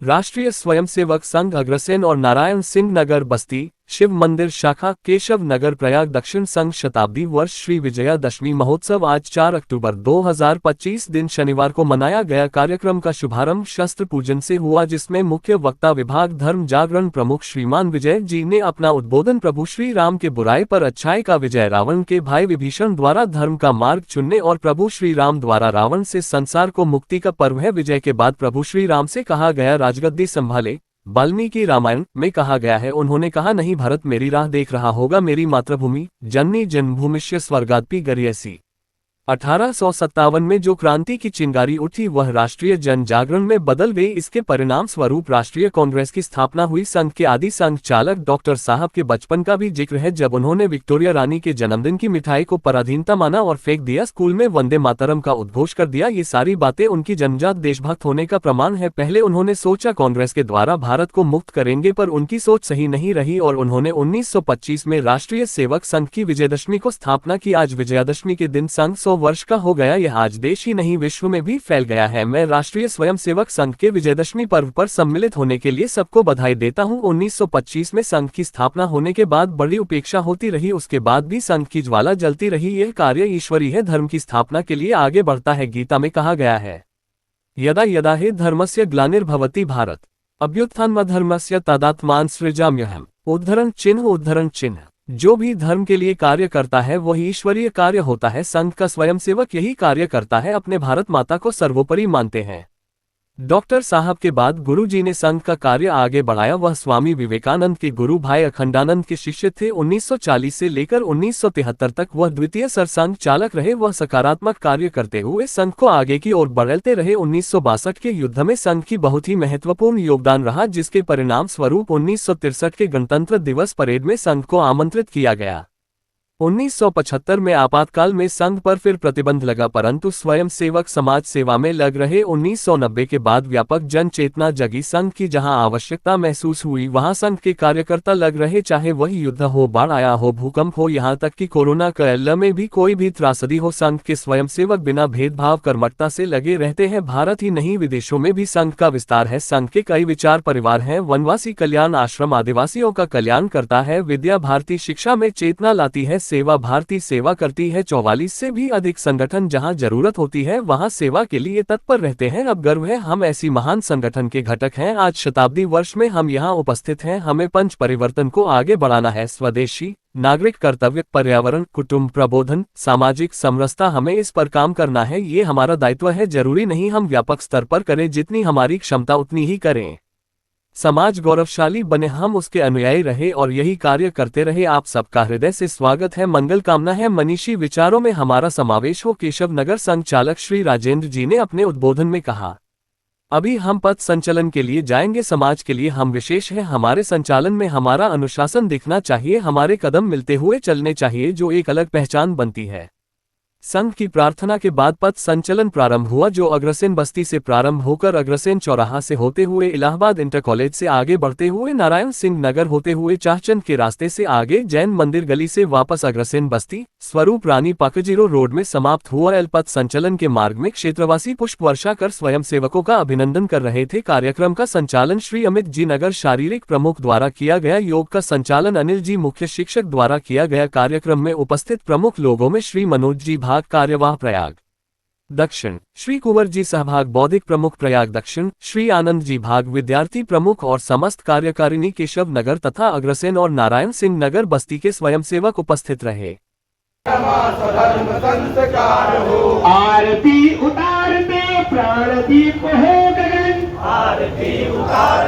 राष्ट्रीय स्वयंसेवक संघ अग्रसेन और नारायण सिंह नगर बस्ती शिव मंदिर शाखा केशव नगर प्रयाग दक्षिण संघ शताब्दी वर्ष श्री विजयादशमी महोत्सव आज 4 अक्टूबर 2025 दिन शनिवार को मनाया गया। कार्यक्रम का शुभारंभ शस्त्र पूजन से हुआ, जिसमें मुख्य वक्ता विभाग धर्म जागरण प्रमुख श्रीमान विजय जी ने अपना उद्बोधन प्रभु श्री राम के बुराई पर अच्छाई का विजय, रावण के भाई विभीषण द्वारा धर्म का मार्ग चुनने और प्रभु श्री राम द्वारा रावण से संसार को मुक्ति का पर्व है। विजय के बाद प्रभु श्री राम से कहा गया राजगद्दी संभाले। वाल्मीकि रामायण में कहा गया है, उन्होंने कहा नहीं भरत मेरी राह देख रहा होगा, मेरी मातृभूमि जननी जन्मभूमिश्च स्वर्गादपि गरियसी। 1857 में जो क्रांति की चिंगारी उठी वह राष्ट्रीय जन जागरण में बदल गई। इसके परिणाम स्वरूप राष्ट्रीय कांग्रेस की स्थापना हुई। संघ के आदि संघ चालक डॉक्टर साहब के बचपन का भी जिक्र है, जब उन्होंने विक्टोरिया रानी के जन्मदिन की मिठाई को पराधीनता माना और फेंक दिया, स्कूल में वंदे मातरम का उद्घोष कर दिया। ये सारी बातें उनकी जन्मजात देशभक्त होने का प्रमाण है। पहले उन्होंने सोचा कांग्रेस के द्वारा भारत को मुक्त करेंगे, पर उनकी सोच सही नहीं रही और उन्होंने 1925 में राष्ट्रीय सेवक संघ की विजयादशमी को स्थापना की। आज विजयादशमी के दिन संघ 100 वर्ष का हो गया। यह आज देश ही नहीं विश्व में भी फैल गया है। मैं राष्ट्रीय स्वयंसेवक संघ के विजयादशमी पर्व पर सम्मिलित होने के लिए सबको बधाई देता हूं। 1925 में संघ की स्थापना होने के बाद बड़ी उपेक्षा होती रही, उसके बाद भी संघ की ज्वाला जलती रही। यह कार्य ईश्वरी है, धर्म की स्थापना के लिए आगे बढ़ता है। गीता में कहा गया है, यदा यदा हि धर्मस्य ग्लानिर्भवति भारत अभ्युत्थानमधर्मस्य तदात्मान सृजाम्यहम्। उद्धरण चिन्ह। जो भी धर्म के लिए कार्य करता है वह ईश्वरीय कार्य होता है। संघ का स्वयंसेवक यही कार्य करता है, अपने भारत माता को सर्वोपरि मानते हैं। डॉक्टर साहब के बाद गुरु जी ने संघ का कार्य आगे बढ़ाया। वह स्वामी विवेकानंद के गुरु भाई अखंडानंद के शिष्य थे। 1940 से लेकर 1973 तक वह द्वितीय सरसंघ चालक रहे। वह सकारात्मक कार्य करते हुए संघ को आगे की ओर बढ़ाते रहे। 1962 के युद्ध में संघ की बहुत ही महत्वपूर्ण योगदान रहा, जिसके परिणाम स्वरूप 1963 के गणतंत्र दिवस परेड में संघ को आमंत्रित किया गया। 1975 में आपातकाल में संघ पर फिर प्रतिबंध लगा, परंतु स्वयंसेवक समाज सेवा में लग रहे। 1990 के बाद व्यापक जन चेतना जगी। संघ की जहां आवश्यकता महसूस हुई वहां संघ के कार्यकर्ता लग रहे, चाहे वही युद्ध हो, बाढ़ आया हो, भूकंप हो, यहां तक कि कोरोना काल में भी कोई भी त्रासदी हो, संघ के स्वयंसेवक बिना भेदभाव कर्मठता से लगे रहते हैं। भारत ही नहीं विदेशों में भी संघ का विस्तार है। संघ के कई विचार परिवार हैं। वनवासी कल्याण आश्रम आदिवासियों का कल्याण करता है। विद्या भारती शिक्षा में चेतना लाती है। सेवा भारती सेवा करती है। 44 से भी अधिक संगठन जहां जरूरत होती है वहां सेवा के लिए तत्पर रहते हैं। अब गर्व है हम ऐसी महान संगठन के घटक हैं। आज शताब्दी वर्ष में हम यहां उपस्थित हैं। हमें पंच परिवर्तन को आगे बढ़ाना है। स्वदेशी नागरिक कर्तव्य, पर्यावरण, कुटुंब प्रबोधन, सामाजिक समरसता, हमें इस पर काम करना है। ये हमारा दायित्व है। जरूरी नहीं हम व्यापक स्तर पर करें, जितनी हमारी क्षमता उतनी ही करें। समाज गौरवशाली बने, हम उसके अनुयायी रहे और यही कार्य करते रहे। आप सबका हृदय से स्वागत है, मंगल कामना है। मनीषी विचारों में हमारा समावेश हो। केशव नगर संघ चालक श्री राजेंद्र जी ने अपने उद्बोधन में कहा, अभी हम पथ संचलन के लिए जाएंगे। समाज के लिए हम विशेष हैं। हमारे संचालन में हमारा अनुशासन दिखना चाहिए, हमारे कदम मिलते हुए चलने चाहिए, जो एक अलग पहचान बनती है। संघ की प्रार्थना के बाद पथ संचलन प्रारंभ हुआ, जो अग्रसेन बस्ती से प्रारंभ होकर अग्रसेन चौराहा से होते हुए इलाहाबाद इंटर कॉलेज से आगे बढ़ते हुए नारायण सिंह नगर होते हुए चाहचंद के रास्ते से आगे जैन मंदिर गली से वापस अग्रसेन बस्ती स्वरूप रानी पाकजीरो रोड में समाप्त हुआ। एल पथ संचलन के मार्ग में क्षेत्रवासी पुष्प वर्षा कर स्वयंसेवकों का अभिनंदन कर रहे थे। कार्यक्रम का संचालन श्री अमित जी नगर शारीरिक प्रमुख द्वारा किया गया। योग का संचालन अनिल जी मुख्य शिक्षक द्वारा किया गया। कार्यक्रम में उपस्थित प्रमुख लोगों में श्री मनोज जी भाग कार्यवाह प्रयाग दक्षिण, श्री कुंवर जी सहभाग बौद्धिक प्रमुख प्रयाग दक्षिण, श्री आनंद जी भाग विद्यार्थी प्रमुख और समस्त कार्यकारिणी केशव नगर तथा अग्रसेन और नारायण सिंह नगर बस्ती के स्वयंसेवक उपस्थित रहे। आरती उतारते प्राण दीप हो गगन, आरती उतार